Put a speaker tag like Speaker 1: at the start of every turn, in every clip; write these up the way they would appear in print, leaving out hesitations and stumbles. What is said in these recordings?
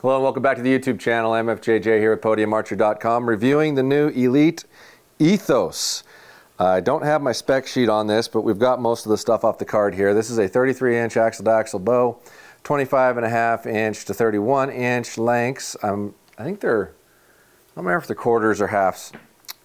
Speaker 1: Hello and welcome back to the YouTube channel. MFJJ here at podiumarcher.com reviewing the new Elite Ethos. I don't have my spec sheet on this, but we've got most of the stuff off the card here. This is a 33-inch axle-to-axle bow, 25.5-inch to 31-inch lengths. I think they're, I don't remember if they're quarters or halves.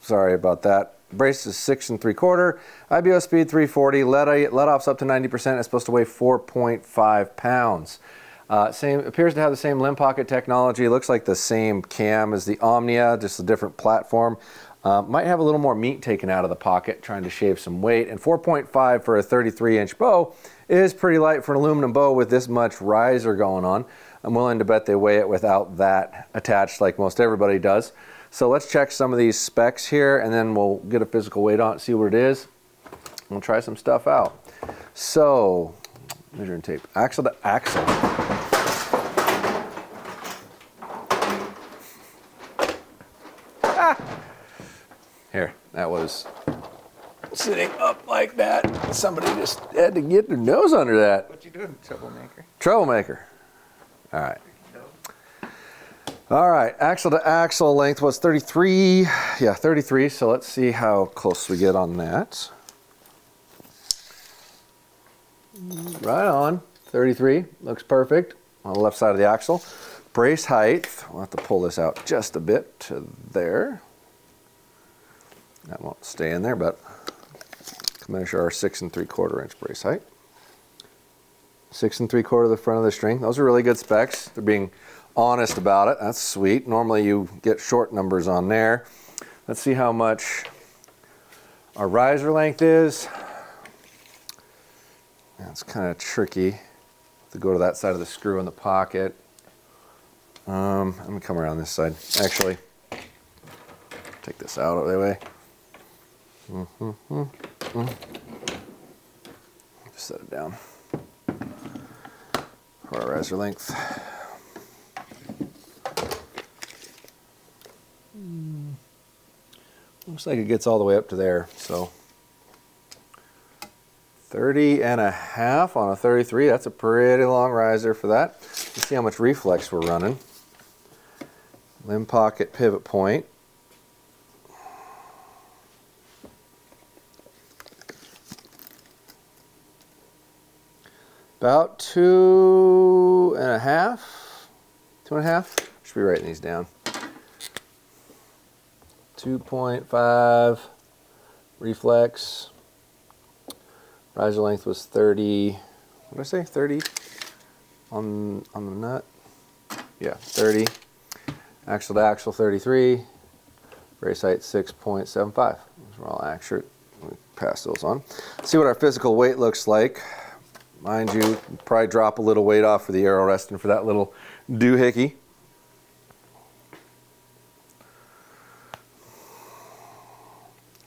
Speaker 1: Sorry about that. Brace is 6 3/4. IBO speed 340. Let off's up to 90%. It's supposed to weigh 4.5 pounds. Appears to have the same limb pocket technology. Looks like the same cam as the Omnia, just a different platform. Might have a little more meat taken out of the pocket, trying to shave some weight. And 4.5 for a 33-inch bow is pretty light for an aluminum bow with this much riser going on. I'm willing to bet they weigh it without that attached like most everybody does. So let's check some of these specs here, and then we'll get a physical weight on it, see what it is. We'll try some stuff out. So, measuring tape, axle to axle. Here, that was sitting up like that. Somebody just had to get their nose under that.
Speaker 2: What you doing, troublemaker?
Speaker 1: Troublemaker. All right. All right, axle to axle length was 33. Yeah, 33. So let's see how close we get on that. Right on. 33. Looks perfect on the left side of the axle. Brace height. We'll have to pull this out just a bit to there. That won't stay in there, but measure our 6 3/4-inch brace height. 6 3/4 the front of the string. Those are really good specs. They're being honest about it. That's sweet. Normally you get short numbers on there. Let's see how much our riser length is. It's kind of tricky to go to that side of the screw in the pocket. I'm gonna come around this side. Actually, take this out of the way. Just set it down for our riser length. Looks like it gets all the way up to there. So 30.5 on a 33. That's a pretty long riser for that. Let's see how much reflex we're running. Limb pocket pivot point. About 2.5. 2.5. Should be writing these down. 2.5 reflex. Riser length was 30. What did I say? 30 on the nut. Yeah, 30. Axle to axle 33. Brace height 6.75. Those are all accurate. Let me pass those on. Let's see what our physical weight looks like. Mind you, probably drop a little weight off for the arrow resting for that little doohickey.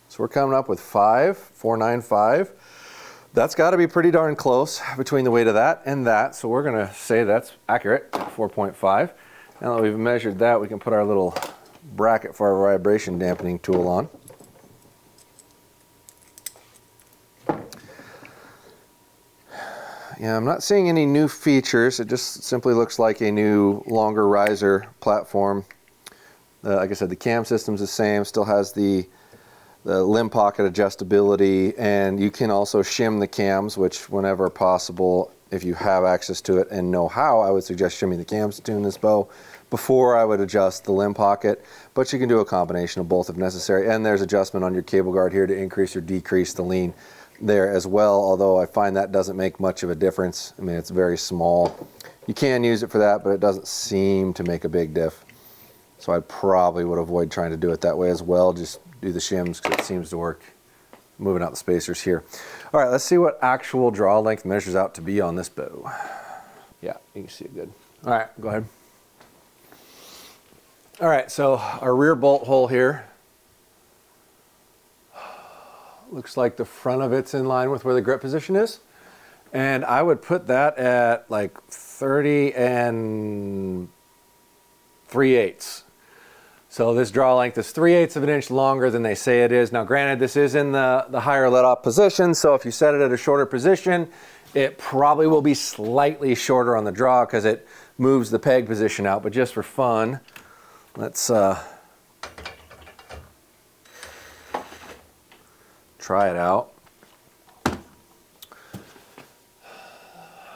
Speaker 1: So we're coming up with 495. That's got to be pretty darn close between the weight of that and that. So we're going to say that's accurate, 4.5. Now that we've measured that, we can put our little bracket for our vibration dampening tool on. Yeah, I'm not seeing any new features. It just simply looks like a new, longer riser platform. Like I said, the cam system's the same. Still has the limb pocket adjustability, and you can also shim the cams, which whenever possible, if you have access to it and know how, I would suggest shimming the cams to tune this bow before I would adjust the limb pocket. But you can do a combination of both if necessary. And there's adjustment on your cable guard here to increase or decrease the lean there as well, although I find that doesn't make much of a difference. I mean, it's very small. You can use it for that, but it doesn't seem to make a big diff. So I probably would avoid trying to do it that way as well. Just do the shims because it seems to work. Moving out the spacers here. All right, let's see what actual draw length measures out to be on this bow. Yeah, you can see it good. All right, go ahead. All right, so our rear bolt hole here. Looks like the front of it's in line with where the grip position is. And I would put that at like 30 3/8. So this draw length is 3/8 of an inch longer than they say it is. Now granted, this is in the higher let off position, so if you set it at a shorter position, it probably will be slightly shorter on the draw because it moves the peg position out, but just for fun, let's try it out. How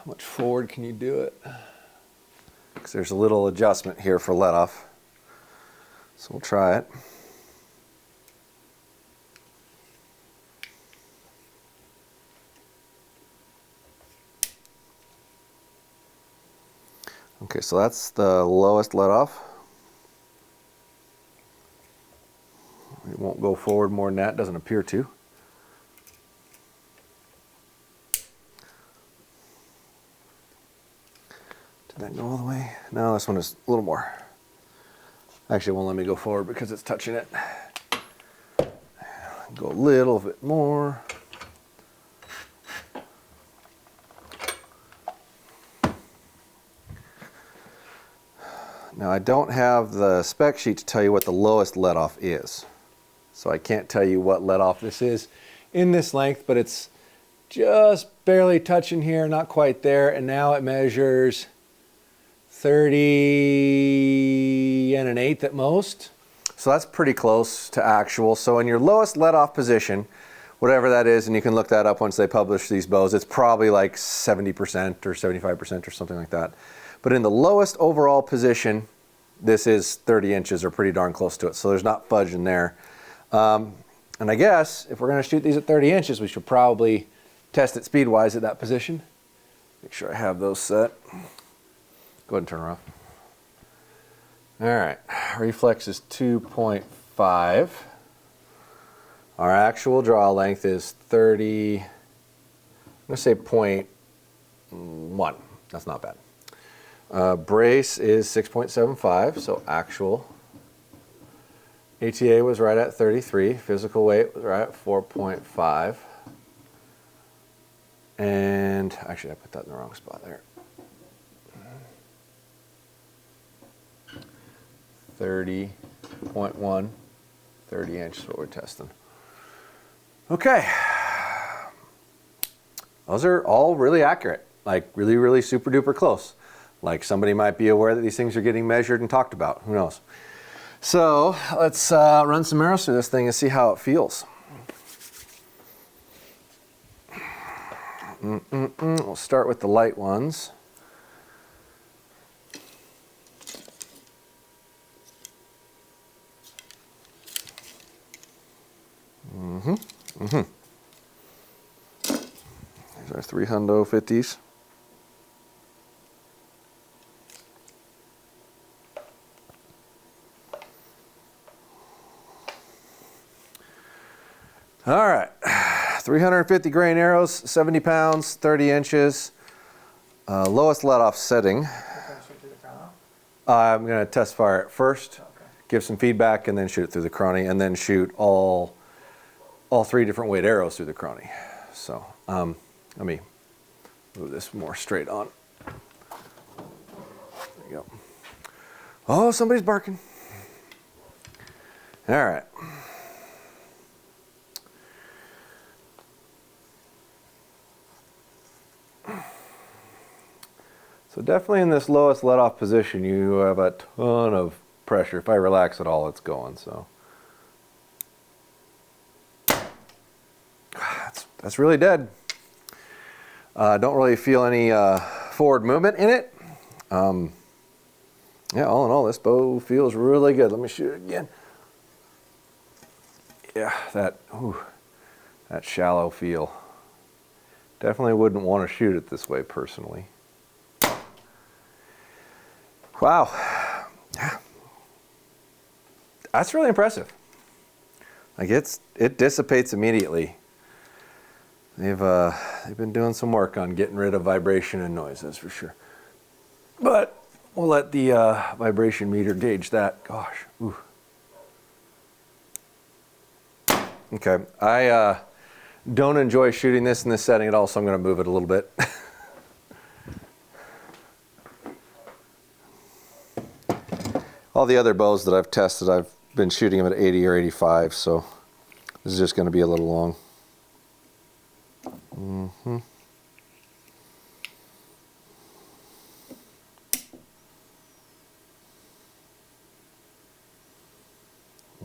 Speaker 1: much forward can you do it? Because there's a little adjustment here for let off. So we'll try it. Okay, so that's the lowest let off. It won't go forward more than that, doesn't appear to. Did that go all the way? No, this one is a little more. Actually, it won't let me go forward because it's touching it. Go a little bit more. Now I don't have the spec sheet to tell you what the lowest let off is. So I can't tell you what let off this is in this length, but it's just barely touching here, not quite there, and now it measures 30 and an eighth at most. So that's pretty close to actual. So in your lowest let off position, whatever that is, and you can look that up once they publish these bows, it's probably like 70% or 75% or something like that. But in the lowest overall position, this is 30 inches or pretty darn close to it. So there's not fudge in there. And I guess if we're going to shoot these at 30 inches, we should probably test it speed-wise at that position. Make sure I have those set. Go ahead and turn her off. All right, reflex is 2.5. Our actual draw length is 30, I'm going to say 0.1. That's not bad. Brace is 6.75, so actual. ATA was right at 33. Physical weight was right at 4.5. And actually, I put that in the wrong spot there. 30.1, 30 inch is what we're testing. Okay. Those are all really accurate, like really, really super duper close. Like somebody might be aware that these things are getting measured and talked about. Who knows? So let's run some arrows through this thing and see how it feels. We'll start with the light ones. There's our 3 hundo 50s. All right, 350 grain arrows, 70 pounds, 30 inches, lowest let-off setting. I'm going to test fire it first, give some feedback, and then shoot it through the chrono, and then shoot all 3 different weight arrows through the chrono. So let me move this more straight on. There you go. Oh, somebody's barking. All right. So definitely in this lowest let-off position, you have a ton of pressure. If I relax at all, it's going. So that's really dead. Don't really feel any forward movement in it. Yeah, all in all, this bow feels really good. Let me shoot it again. Yeah, that shallow feel. Definitely wouldn't want to shoot it this way personally. Wow, yeah, that's really impressive. Like it dissipates immediately. They've been doing some work on getting rid of vibration and noise, that's for sure. But we'll let the vibration meter gauge that. Gosh, ooh. Okay, I don't enjoy shooting this in this setting at all, so I'm going to move it a little bit. All the other bows that I've tested, I've been shooting them at 80 or 85, so this is just going to be a little long.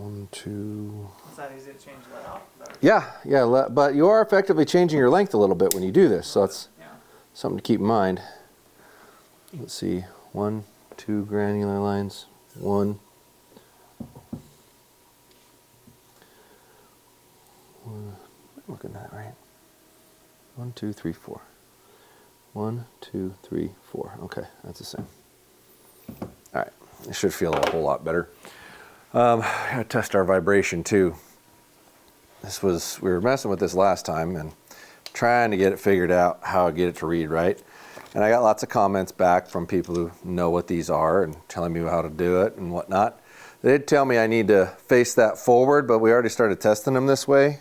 Speaker 1: 1, 2.
Speaker 2: It's not easy to change that off.
Speaker 1: Yeah, but you are effectively changing your length a little bit when you do this, so that's
Speaker 2: Yeah.
Speaker 1: something to keep in mind. Let's see, 1, 2 granular lines, 1. I'm looking at that right. 1, 2, 3, 4. 1, 2, 3, 4. Okay, that's the same. All right, it should feel a whole lot better. Gotta test our vibration too. We were messing with this last time and trying to get it figured out how to get it to read right. And I got lots of comments back from people who know what these are and telling me how to do it and whatnot. They did tell me I need to face that forward, but we already started testing them this way.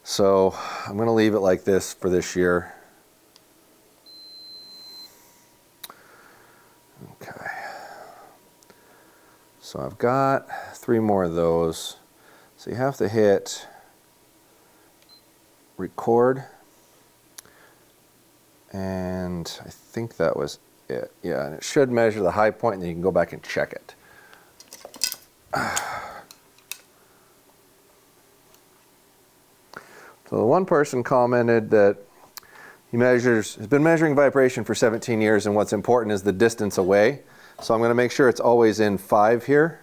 Speaker 1: So I'm gonna leave it like this for this year. Okay. So I've got 3 more of those. So you have to hit record. And I think that was it. Yeah, and it should measure the high point and then you can go back and check it. So the one person commented that has been measuring vibration for 17 years and what's important is the distance away. So I'm going to make sure it's always in 5 here.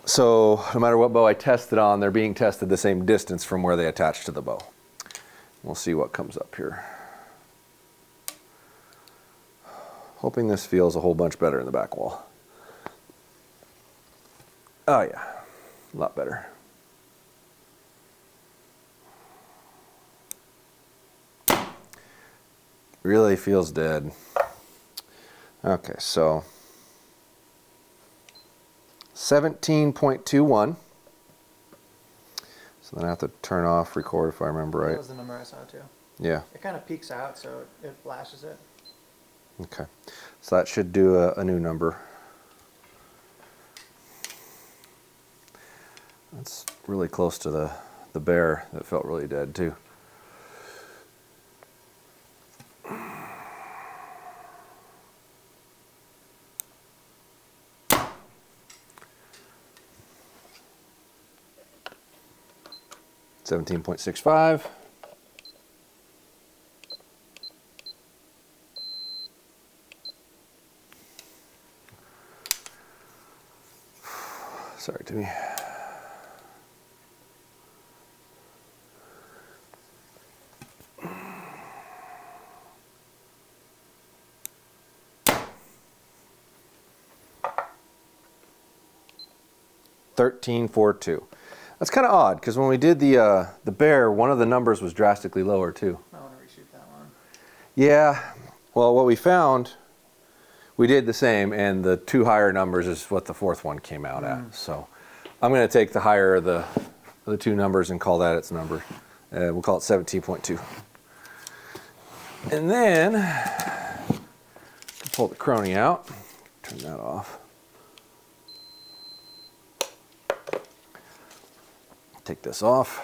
Speaker 1: So no matter what bow I test it on, they're being tested the same distance from where they attach to the bow. We'll see what comes up here. Hoping this feels a whole bunch better in the back wall. Oh yeah, a lot better. Really feels dead. Okay, so 17.21. So then I have to turn off record if I remember right.
Speaker 2: That was the number I saw too.
Speaker 1: Yeah.
Speaker 2: It kind of peaks out, so it flashes it.
Speaker 1: Okay, so that should do a new number. That's really close to the bear that felt really dead too. $17.65. Sorry, Timmy. $13.42. That's kind of odd because when we did the bear, one of the numbers was drastically lower too.
Speaker 2: I want to reshoot that one.
Speaker 1: Yeah. Well, what we found, we did the same, and the 2 higher numbers is what the 4th one came out at. So I'm going to take the higher of the 2 numbers and call that its number. We'll call it 17.2. And then pull the chrono out. Turn that off. Take this off.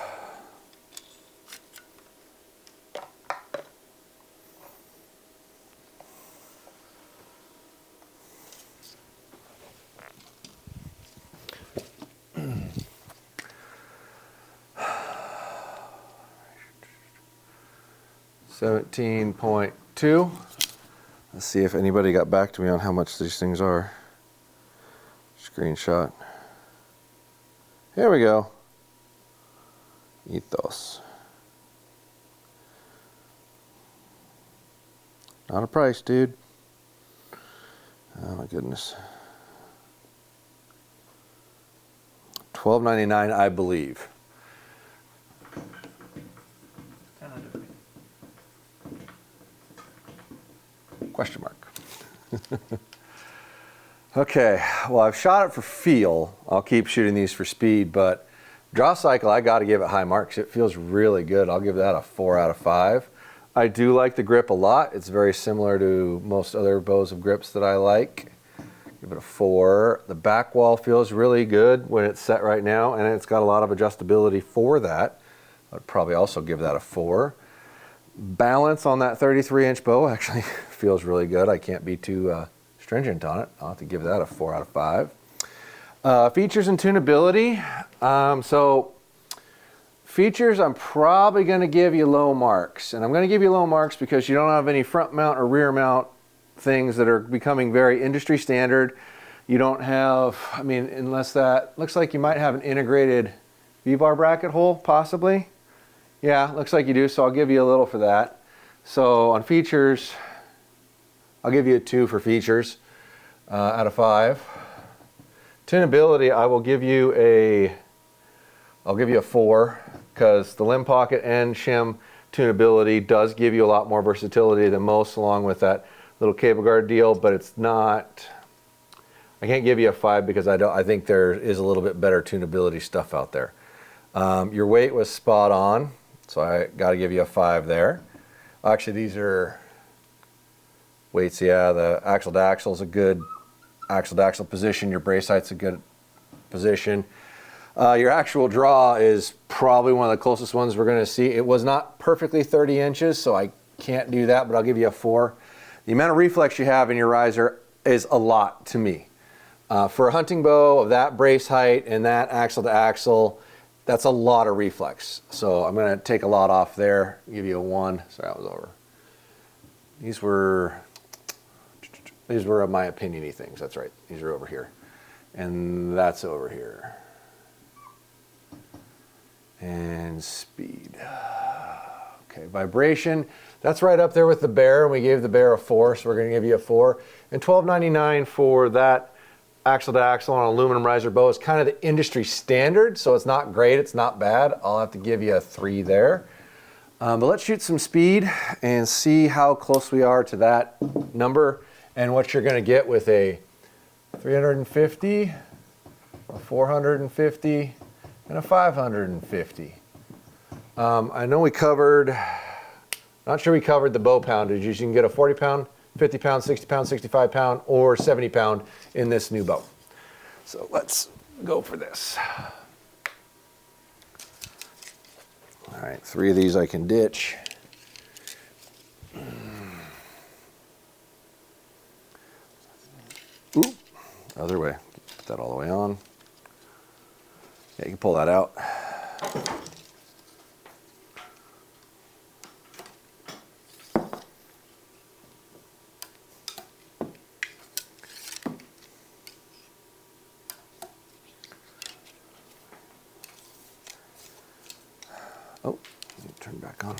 Speaker 1: $17.2. Let's see if anybody got back to me on how much these things are. Screenshot. Here we go. Ethos. Not a price, dude. Oh my goodness. $12.99, I believe. Question mark. Okay, well, I've shot it for feel. I'll keep shooting these for speed, but draw cycle, I got to give it high marks. It feels really good. I'll give that a 4 out of 5. I do like the grip a lot. It's very similar to most other bows of grips that I like. Give it a 4. The back wall feels really good when it's set right now, and it's got a lot of adjustability for that. I'd probably also give that a 4. Balance on that 33-inch bow actually feels really good. I can't be too stringent on it. I'll have to give that a 4 out of 5. Features and tunability. So features, I'm probably going to give you low marks. And I'm going to give you low marks because you don't have any front mount or rear mount things that are becoming very industry standard. You don't have, I mean, unless that, looks like you might have an integrated V-bar bracket hole, possibly. Yeah, looks like you do, so I'll give you a little for that. So on features, I'll give you a 2 for features out of 5. Tunability, I will give you a, I'll give you a 4 because the limb pocket and shim tunability does give you a lot more versatility than most, along with that little cable guard deal, but it's not, I can't give you a 5 because I think there is a little bit better tunability stuff out there. Your weight was spot on, so I got to give you a 5 there. Actually, these are weights, yeah, the axle to axle is a good axle to axle position, your brace height's a good position. Your actual draw is probably one of the closest ones we're going to see. It was not perfectly 30 inches, so I can't do that, but I'll give you a 4. The amount of reflex you have in your riser is a lot to me. For a hunting bow of that brace height and that axle to axle, that's a lot of reflex. So I'm going to take a lot off there, give you a 1. Sorry, that was over. These were my opinion-y things. That's right. These are over here. And that's over here. And speed. Okay, vibration. That's right up there with the Bear. We gave the Bear a 4, so we're going to give you a 4. And $12.99 for that axle to axle on an aluminum riser bow is kind of the industry standard, so it's not great, it's not bad. I'll have to give you a 3 there. But let's shoot some speed and see how close we are to that number and what you're going to get with a 350, a 450, and a 550. I know we covered, not sure we covered the bow poundage. You can get a 40 pound, 50 pound, 60 pound, 65 pound, or 70 pound in this new bow. So let's go for this. All right, 3 of these I can ditch. Ooh, other way. Put that all the way on. Yeah, you can pull that out. Oh, turn back on.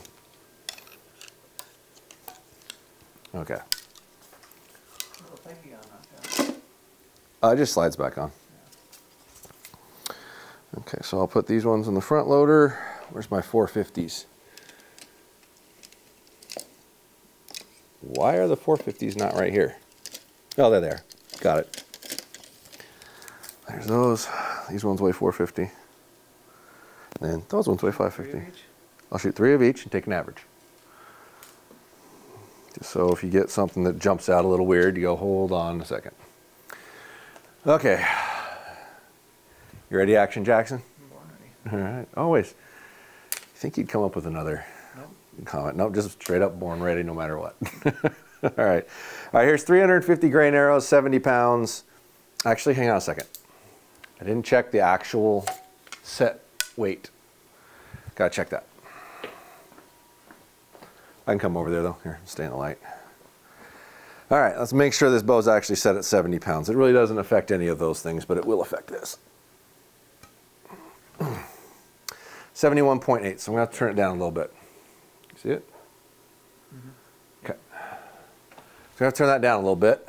Speaker 1: Okay. It just slides back on. Okay, so I'll put these ones in the front loader. Where's my 450s? Why are the 450s not right here? Oh, they're there. Got it. There's those. These ones weigh 450. And those ones weigh 550. I'll shoot 3 of each and take an average. Just so if you get something that jumps out a little weird, you go, hold on a second. Okay. You ready, Action Jackson?
Speaker 2: I'm born ready.
Speaker 1: All right. Always. You think you'd come up with another comment? Nope, just straight up born ready no matter what. All right. All right, here's 350 grain arrows, 70 pounds. Actually, hang on a second. I didn't check the actual set weight. Gotta check that. I can come over there though. Here, stay in the light. All right, let's make sure this bow is actually set at 70 pounds. It really doesn't affect any of those things, but it will affect this. 71.8, so I'm gonna have to turn it down a little bit. You see it? Mm-hmm. Okay. So I'm gonna have to turn that down a little bit.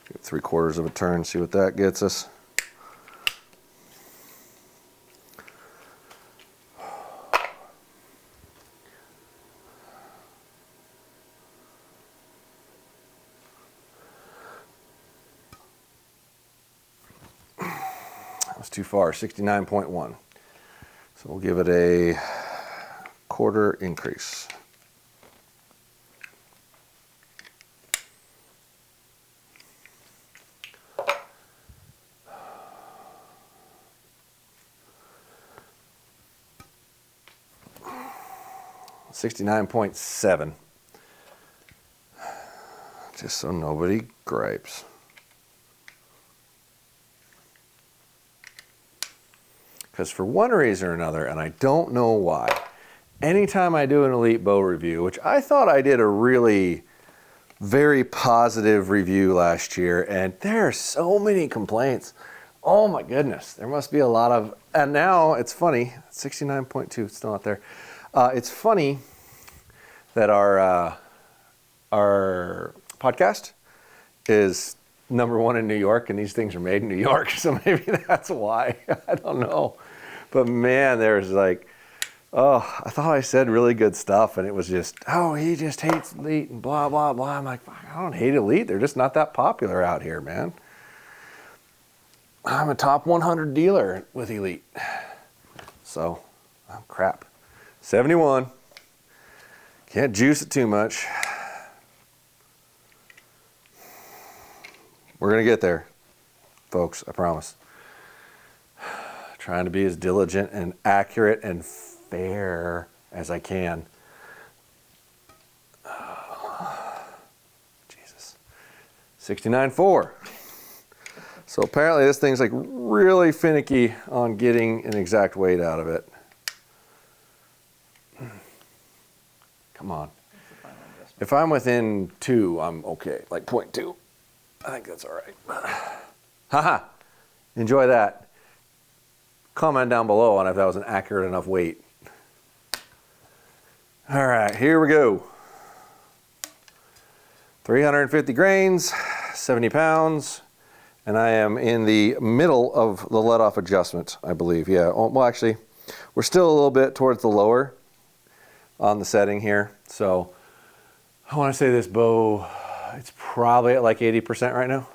Speaker 1: Get 3/4 of a turn, see what that gets us. That was too far, 69.1. So we'll give it a 1/4 increase. 69.7. Just so nobody gripes. Because for one reason or another, and I don't know why, anytime I do an Elite bow review, which I thought I did a really very positive review last year, and there are so many complaints. Oh my goodness, there must be a lot of, and now it's funny, 69.2, it's still not there. It's funny that our podcast is #1 in New York, and these things are made in New York, so maybe that's why. I don't know. But man, there's like, oh, I thought I said really good stuff, and it was just, oh, he just hates Elite and blah, blah, blah. I'm like, I don't hate Elite. They're just not that popular out here, man. I'm a top 100 dealer with Elite. So, oh, crap. 71. Can't juice it too much. We're going to get there, folks, I promise. Trying to be as diligent and accurate and fair as I can. Jesus. 69.4. So apparently this thing's like really finicky on getting an exact weight out of it. Come on. If I'm within 2, I'm okay. Like 0.2. I think that's all right. Haha. Enjoy that. Comment down below on if that was an accurate enough weight. All right, here we go. 350 grains, 70 pounds, and I am in the middle of the let-off adjustment, I believe. Yeah, well, actually, we're still a little bit towards the lower on the setting here. So I want to say this bow, it's probably at like 80% right now,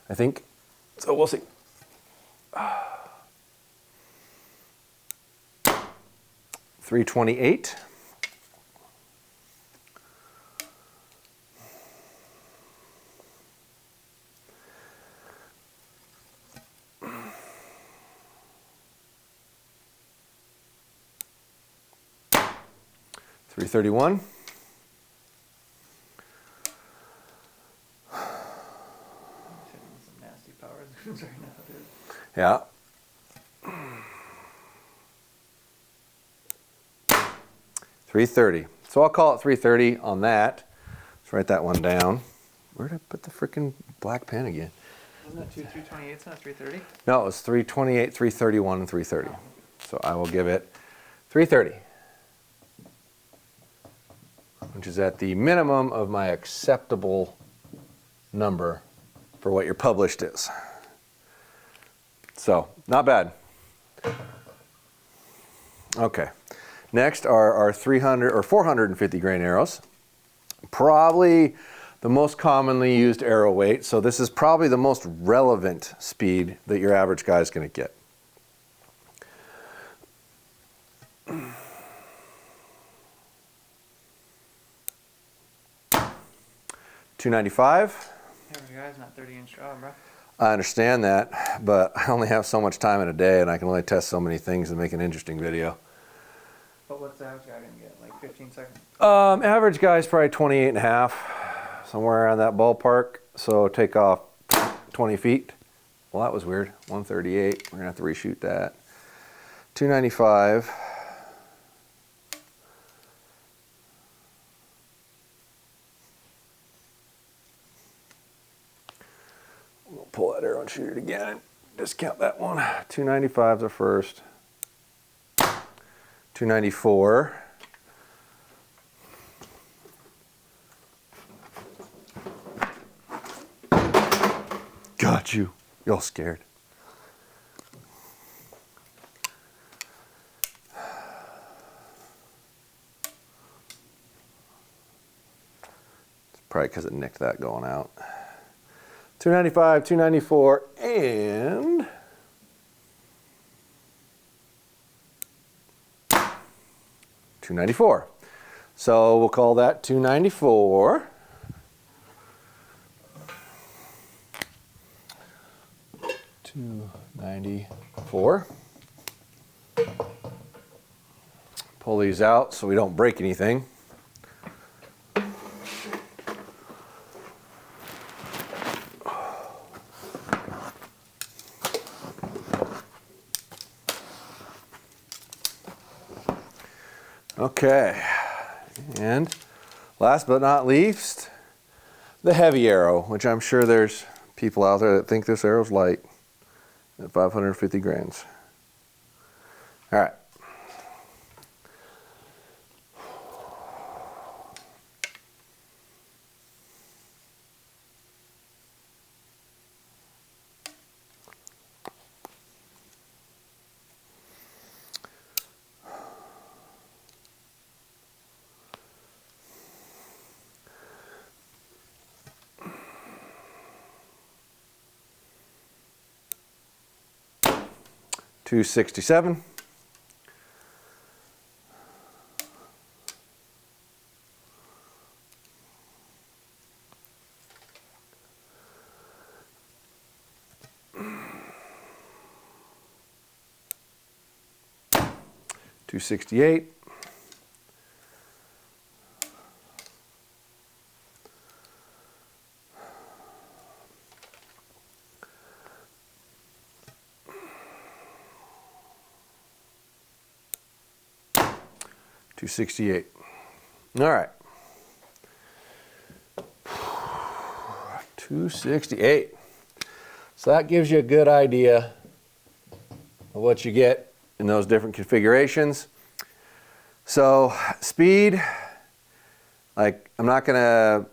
Speaker 1: I think. So we'll see. 328. $331.
Speaker 2: Some nasty power zooms right now, dude.
Speaker 1: Yeah. 330. So I'll call it 330 on that. Let's write that one down. Where did I put the freaking black pen again?
Speaker 2: Wasn't that 328? It's not 330?
Speaker 1: No, it was 328, 331, and 330. So I will give it 330, which is at the minimum of my acceptable number for what your published is. So, not bad. Okay. Next are our 300 or 450 grain arrows. Probably the most commonly used arrow weight. So this is probably the most relevant speed that your average guy is going to get. $295.
Speaker 2: Average guy's not 30-inch draw, bro.
Speaker 1: I understand that, but I only have so much time in a day, and I can only test so many things and make an interesting video.
Speaker 2: But what's the average guy gonna get? Like 15 seconds?
Speaker 1: Average guy's probably 28 and a half, somewhere around that ballpark. So take off 20 feet. Well, that was weird. 138. We're gonna have to reshoot that. 295. We'll pull that arrow and shoot it again. Discount that one. 295 is our first. 294. Got you. You're all scared. It's probably because it nicked that going out. 295, 294, and 294. So we'll call that 294. pull these out so we don't break anything. Okay, and last but not least, the heavy arrow, which I'm sure there's people out there that think this arrow's light at 550 grains. All right. $267. $268. $268. All right. 268. So that gives you a good idea of what you get in those different configurations. So speed, like I'm not gonna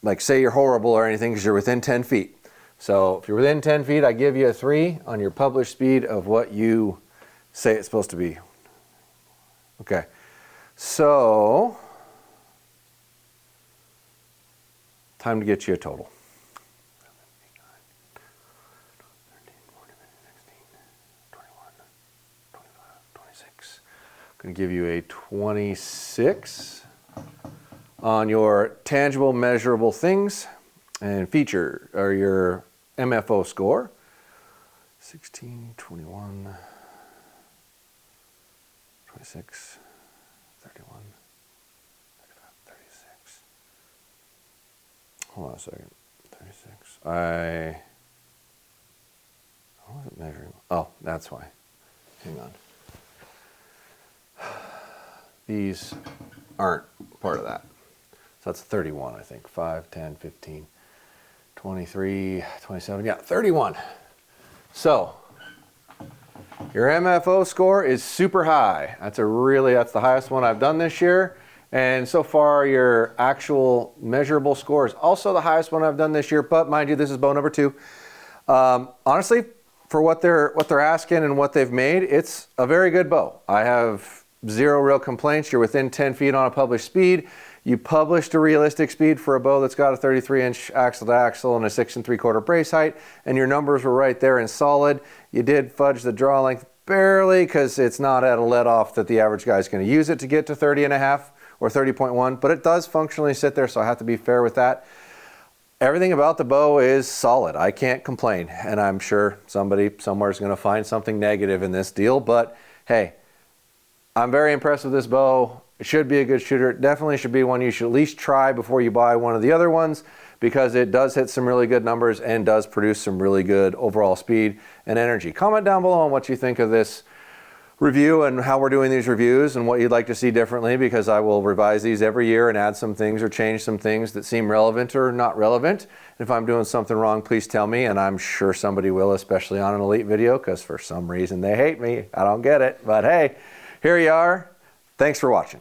Speaker 1: like say you're horrible or anything because you're within 10 feet. So if you're within 10 feet, I give you a 3 on your published speed of what you say it's supposed to be. Okay, so time to get you a total. 26. I'm going to give you a 26 on your tangible, measurable things and feature, or your MFO score. 16, 21, 26, 31, 35, 36. Hold on a second. 36. I wasn't measuring. Oh, that's why. Hang on. These aren't part of that. So that's 31, I think. 5, 10, 15, 23, 27. Yeah, 31. So your MFO score is super high. That's the highest one I've done this year. And so far your actual measurable score is also the highest one I've done this year, but mind you, this is bow number 2. Honestly, for what they're asking and what they've made, it's a very good bow. I have zero real complaints. You're within 10 feet on a published speed. You published a realistic speed for a bow that's got a 33-inch axle to axle and a 6 3/4 brace height, and your numbers were right there and solid. You did fudge the draw length barely because it's not at a let off that the average guy is going to use it to get to 30.5 or 30.1, but it does functionally sit there, so I have to be fair with that. Everything about the bow is solid. I can't complain, and I'm sure somebody somewhere is going to find something negative in this deal, but hey, I'm very impressed with this bow. It should be a good shooter. It definitely should be one you should at least try before you buy one of the other ones, because it does hit some really good numbers and does produce some really good overall speed and energy. Comment down below on what you think of this review and how we're doing these reviews and what you'd like to see differently, because I will revise these every year and add some things or change some things that seem relevant or not relevant. And if I'm doing something wrong, please tell me, and I'm sure somebody will, especially on an Elite video, because for some reason they hate me. I don't get it, but hey, here you are. Thanks for watching.